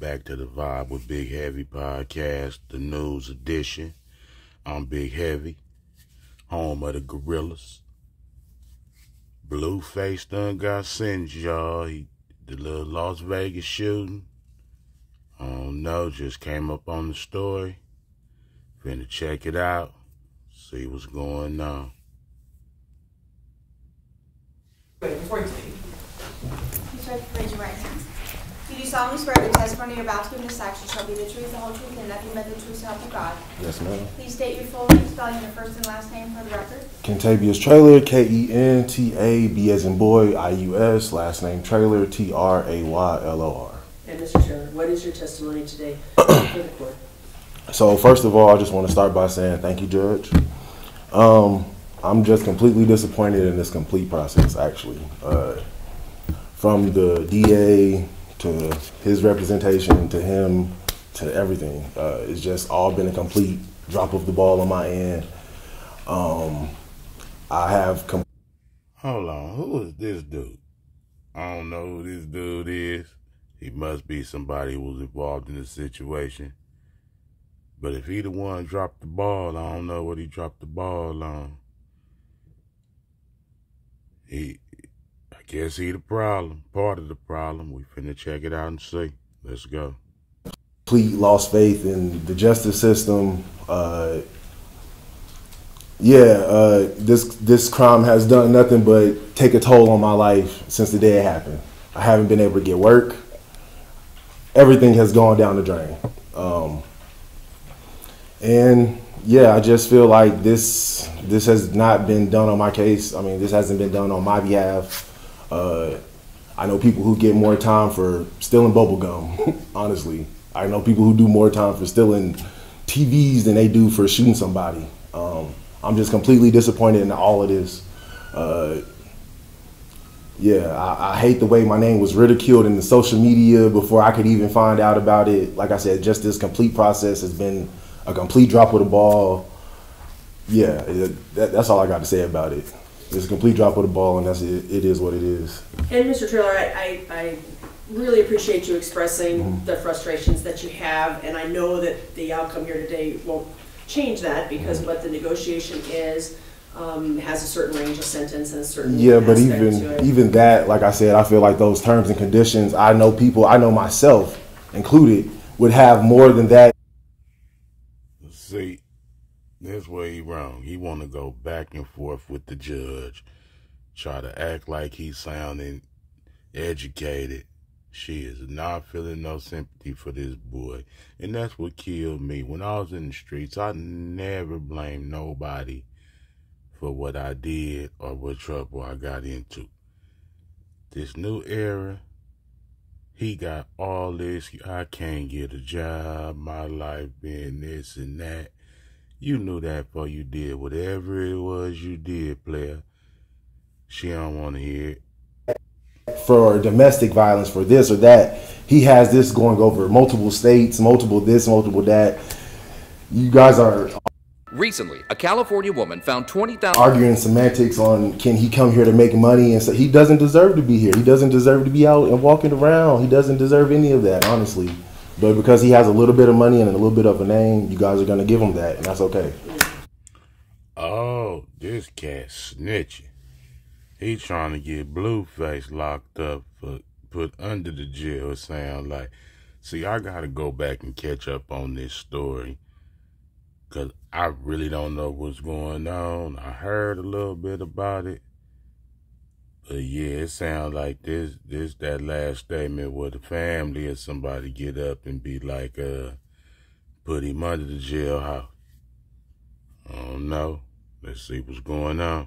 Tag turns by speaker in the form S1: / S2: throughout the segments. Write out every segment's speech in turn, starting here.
S1: back to the Vibe with Big Heavy podcast, the news edition. I'm Big Heavy, home of the Gorillas. Blueface done got sentenced, y'all. The little Las Vegas shooting. I don't know, just came up on the story. Finna check it out, see what's going on.
S2: Wait, before you speak.
S3: Please raise your right hand. Do you solemnly swear that the testimony you're about to give in this action shall be the truth, the whole truth, and nothing but the truth, so help you God?
S4: Yes, ma'am.
S3: Please state your full name, spelling your first and last name for the record.
S4: Kentavious Traylor, K-E-N-T-A, B as in boy, I-U-S, last name Traylor, T-R-A-Y-L-O-R.
S2: And Mr. Traylor, what is your testimony today for the court?
S4: So first of all, I just want to start by saying thank you, Judge. I'm just completely disappointed in this complete process, actually. From the DA to his representation to him to everything. It's just all been a complete drop of the ball on my end. I have...
S1: Hold on, who is this dude? I don't know who this dude is. He must be somebody who was involved in the situation. But if he the one dropped the ball, I don't know what he dropped the ball on. I guess he the problem, part of the problem. We finna check it out and see. Let's go.
S4: Complete lost faith in the justice system. This crime has done nothing but take a toll on my life since the day it happened. I haven't been able to get work. Everything has gone down the drain. I just feel like this has not been done on my case. I mean, this hasn't been done on my behalf. I know people who get more time for stealing bubble gum, honestly. I know people who do more time for stealing TVs than they do for shooting somebody. I'm just completely disappointed in all of this. I hate the way my name was ridiculed in the social media before I could even find out about it. Like I said, just this complete process has been a complete drop of the ball. Yeah, that's all I got to say about it. It's a complete drop of the ball, and that's it. It is what it is.
S2: And Mr. Traylor, I really appreciate you expressing the frustrations that you have, and I know that the outcome here today won't change that because what the negotiation is has a certain range of sentence and a certain
S4: but
S2: to it.
S4: even that, like I said, I feel like those terms and conditions, I know myself included, would have more than that.
S1: See, that's where he wrong. He want to go back and forth with the judge, try to act like he's sounding educated. She is not feeling no sympathy for this boy. And that's what killed me. When I was in the streets, I never blamed nobody for what I did or what trouble I got into. This new era, he got all this. I can't get a job, my life being this and that. You knew that before you did whatever it was you did, player. She don't want to hear it.
S4: For domestic violence, for this or that, he has this going over multiple states, multiple this, multiple that. You guys are...
S5: Recently, a California woman found 20,000...
S4: arguing semantics on can he come here to make money, and so he doesn't deserve to be here. He doesn't deserve to be out and walking around. He doesn't deserve any of that, honestly. But because he has a little bit of money and a little bit of a name, you guys are going to give him that, and that's okay.
S1: Oh, this cat snitching. He trying to get Blueface locked up, put under the jail, it sound like. See, I got to go back and catch up on this story because I really don't know what's going on. I heard a little bit about it. But yeah, it sounds like this that last statement where the family or somebody get up and be like, put him under the jailhouse. I don't know. Let's see what's going on.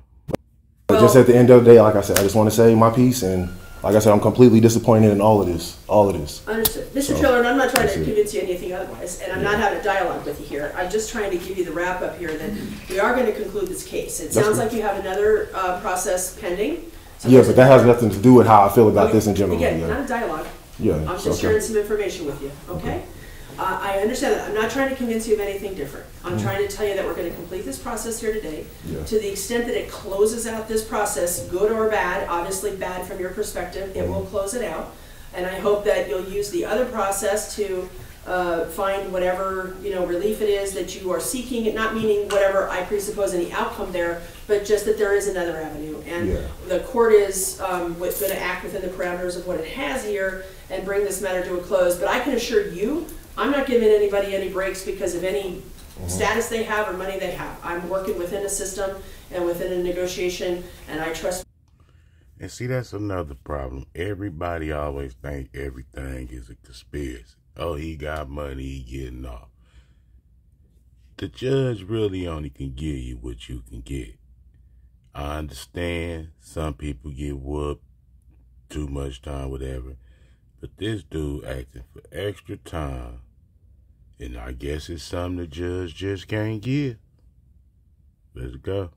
S4: But just at the end of the day, like I said, I just want to say my piece, and like I said, I'm completely disappointed in all of this.
S2: Understood. Mr. Traylor, and I'm not trying to convince you anything otherwise, and I'm not having a dialogue with you here. I'm just trying to give you the wrap up here that we are going to conclude this case. It sounds like you have another process pending. So
S4: but that has nothing to do with how I feel about this in general.
S2: Again, not a dialogue. I'm just sharing some information with you, okay? I understand that. I'm not trying to convince you of anything different. I'm trying to tell you that we're going to complete this process here today. To the extent that it closes out this process, good or bad, obviously bad from your perspective, it will close it out. And I hope that you'll use the other process to find whatever, you know, relief it is that you are seeking, not meaning whatever I presuppose any outcome there, but just that there is another avenue. And the court is going to act within the parameters of what it has here and bring this matter to a close. But I can assure you, I'm not giving anybody any breaks because of any status they have or money they have. I'm working within a system and within a negotiation, and I trust.
S1: And see, that's another problem. Everybody always think everything is a conspiracy. Oh, he got money, he getting off. The judge really only can give you what you can get. I understand some people get whooped, too much time, whatever. But this dude asking for extra time, and I guess it's something the judge just can't give. Let's go.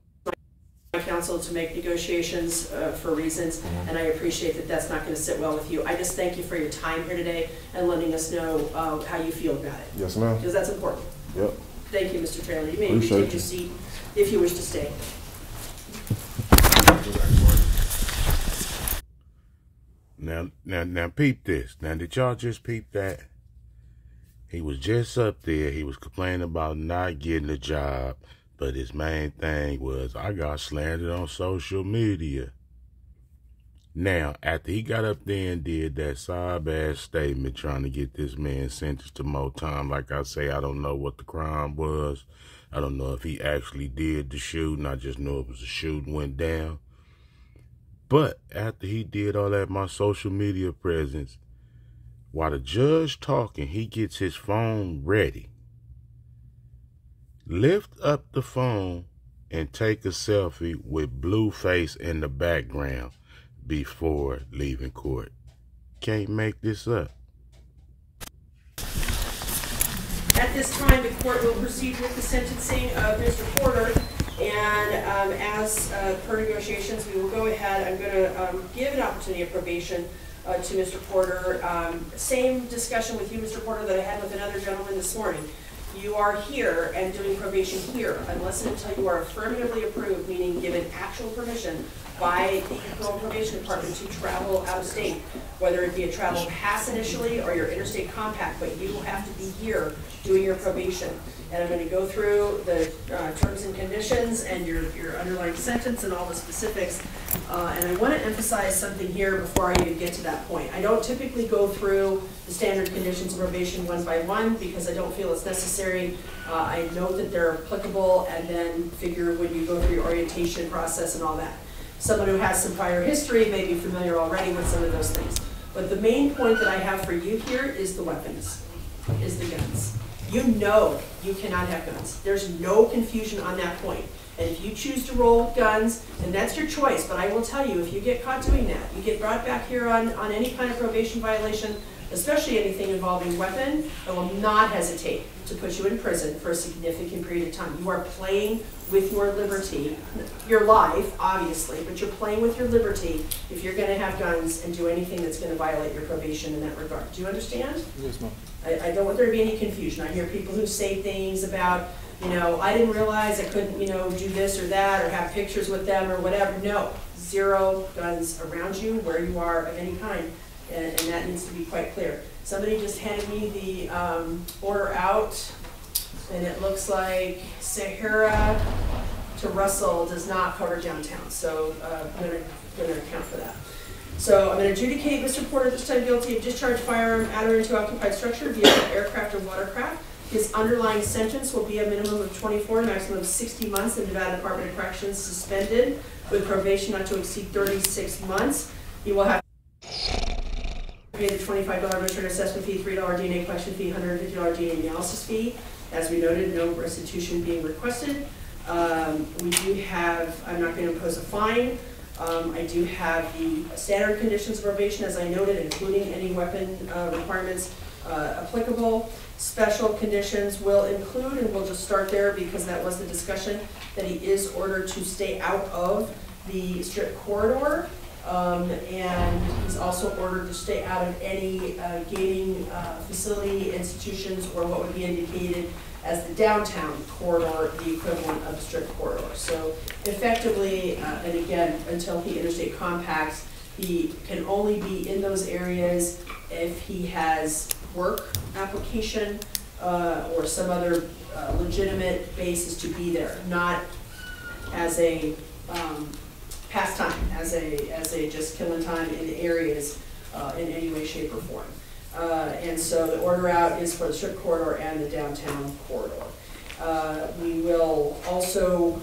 S2: My counsel to make negotiations for reasons, and I appreciate that that's not going to sit well with you. I just thank you for your time here today and letting us know how you feel about it.
S4: Yes, ma'am.
S2: Because that's important.
S4: Yep.
S2: Thank you, Mr. Traylor. You may
S4: Appreciate
S2: take your seat if you wish to stay.
S1: Now, peep this. Now, did y'all just peep that? He was just up there. He was complaining about not getting a job. But his main thing was, I got slandered on social media. Now, after he got up there and did that sob-ass statement trying to get this man sentenced to more time, like I say, I don't know what the crime was. I don't know if he actually did the shooting. I just know it was a shooting went down. But after he did all that, my social media presence, while the judge talking, he gets his phone ready. Lift up the phone and take a selfie with Blueface in the background before leaving court. Can't make this up.
S2: At this time, the court will proceed with the sentencing of Mr. Porter. And as per negotiations, we will go ahead. I'm going to give an opportunity of probation to Mr. Porter. Same discussion with you, Mr. Porter, that I had with another gentleman this morning. You are here and doing probation here unless and until you are affirmatively approved, meaning given actual permission by the Parole Probation Department to travel out of state, whether it be a travel pass initially or your interstate compact, but you will have to be here doing your probation. And I'm going to go through the terms and conditions and your underlying sentence and all the specifics. And I want to emphasize something here before I even get to that point. I don't typically go through the standard conditions of probation one by one because I don't feel it's necessary. I know that they're applicable and then figure when you go through your orientation process and all that. Someone who has some prior history may be familiar already with some of those things. But the main point that I have for you here is the weapons, is the guns. You know you cannot have guns. There's no confusion on that point. And if you choose to roll guns, then that's your choice. But I will tell you, if you get caught doing that, you get brought back here on any kind of probation violation, especially anything involving weapon, I will not hesitate to put you in prison for a significant period of time. You are playing with your liberty, your life, obviously, but you're playing with your liberty if you're going to have guns and do anything that's going to violate your probation in that regard. Do you understand?
S4: Yes, ma'am.
S2: I don't want there to be any confusion. I hear people who say things about, you know, I didn't realize I couldn't, you know, do this or that or have pictures with them or whatever. No, 0 guns around you where you are of any kind, and that needs to be quite clear. Somebody just handed me the order out, and it looks like Sahara to Russell does not cover downtown, so I'm going to account for that. So I'm going to adjudicate Mr. Porter this time guilty of discharge firearm at or into occupied structure, vehicle, aircraft, or watercraft. His underlying sentence will be a minimum of 24, maximum of 60 months in Nevada Department of Corrections, suspended with probation not to exceed 36 months. He will have to pay the $25 return assessment fee, $3 DNA collection fee, $150 DNA analysis fee. As we noted, no restitution being requested. We do have, I'm not going to impose a fine. I do have the standard conditions of probation, as I noted, including any weapon requirements applicable. Special conditions will include, and we'll just start there because that was the discussion, that he is ordered to stay out of the Strip corridor, and he's also ordered to stay out of any gaming facility, institutions, or what would be indicated as the downtown corridor, the equivalent of the Strip corridor. So effectively, and again, until he interstate compacts, He can only be in those areas if he has work application or some other legitimate basis to be there, not as a pastime, as a just killing time in the areas in any way, shape, or form. And so the order out is for the strip corridor and the downtown corridor. We will also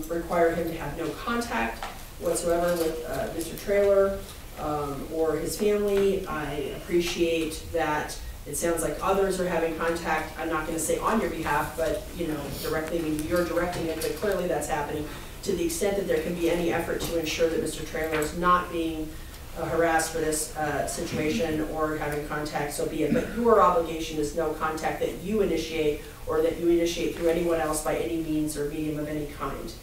S2: require him to have no contact whatsoever with Mr. Traylor or his family. I appreciate that it sounds like others are having contact. I'm not going to say on your behalf, but directly, I mean, you're directing it, but clearly that's happening. To the extent that there can be any effort to ensure that Mr. Traylor is not being harassed for this situation or having contact, so be it. But your obligation is no contact that you initiate or that you initiate through anyone else by any means or medium of any kind.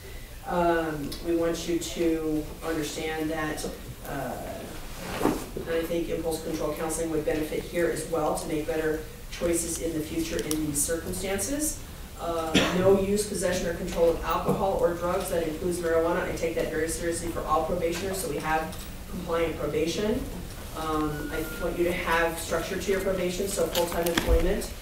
S2: We want you to understand that I think impulse control counseling would benefit here as well to make better choices in the future in these circumstances. No use, possession, or control of alcohol or drugs, that includes marijuana. I take that very seriously for all probationers, so we have compliant probation. I want you to have structure to your probation, so full-time employment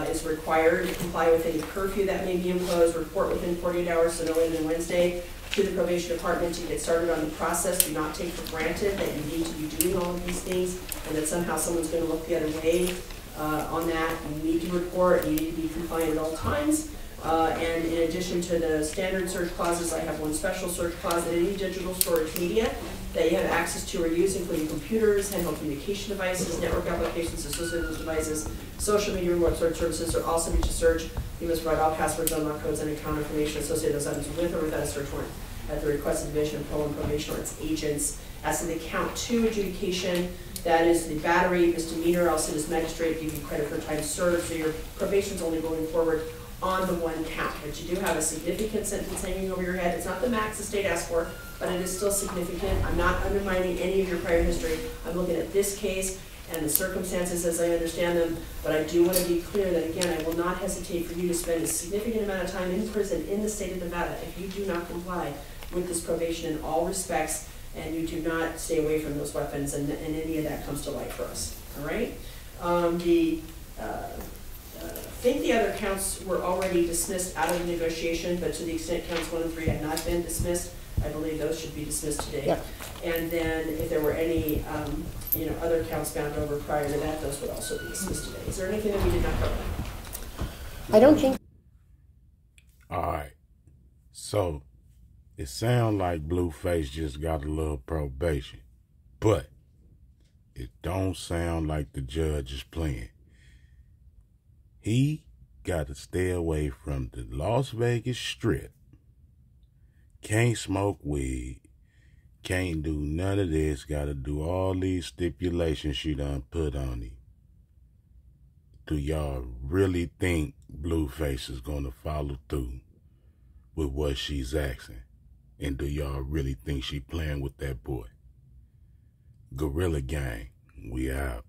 S2: is required to comply with any curfew that may be imposed, report within 48 hours, so no later than Wednesday, to the probation department to get started on the process. Do not take for granted that you need to be doing all of these things and that somehow someone's going to look the other way on that. You need to report, you need to be compliant at all times. And in addition to the standard search clauses, I have one special search clause that any digital storage media that you have access to or use, including computers, handheld communication devices, network applications associated with devices, social media, remote search services are all subject to search. You must provide all passwords, unlock codes, and account information associated with those items with or without a search warrant at the request of Division of Parole and Probation or its agents. As to the count 2 adjudication, that is the battery misdemeanor. I'll send as magistrate, give you credit for time served, so your probation's only going forward on the 1 count. But you do have a significant sentence hanging over your head. It's not the max the state asked for, but it is still significant. I'm not undermining any of your prior history. I'm looking at this case and the circumstances as I understand them, but I do want to be clear that, again, I will not hesitate for you to spend a significant amount of time in prison in the state of Nevada if you do not comply with this probation in all respects and you do not stay away from those weapons and any of that comes to light for us, all right? I think the other counts were already dismissed out of the negotiation, but to the extent counts 1 and 3 had not been dismissed, I believe those should be dismissed today. Yep. And then if there were any other counts found over prior to that, those would also be dismissed today. Is there anything that we did not cover?
S6: I don't think.
S1: All right. So it sounds like Blueface just got a little probation, but it don't sound like the judge is playing. He got to stay away from the Las Vegas Strip. Can't smoke weed. Can't do none of this. Got to do all these stipulations she done put on him. Do y'all really think Blueface is going to follow through with what she's asking? And do y'all really think she playing with that boy? Gorilla Gang, we out.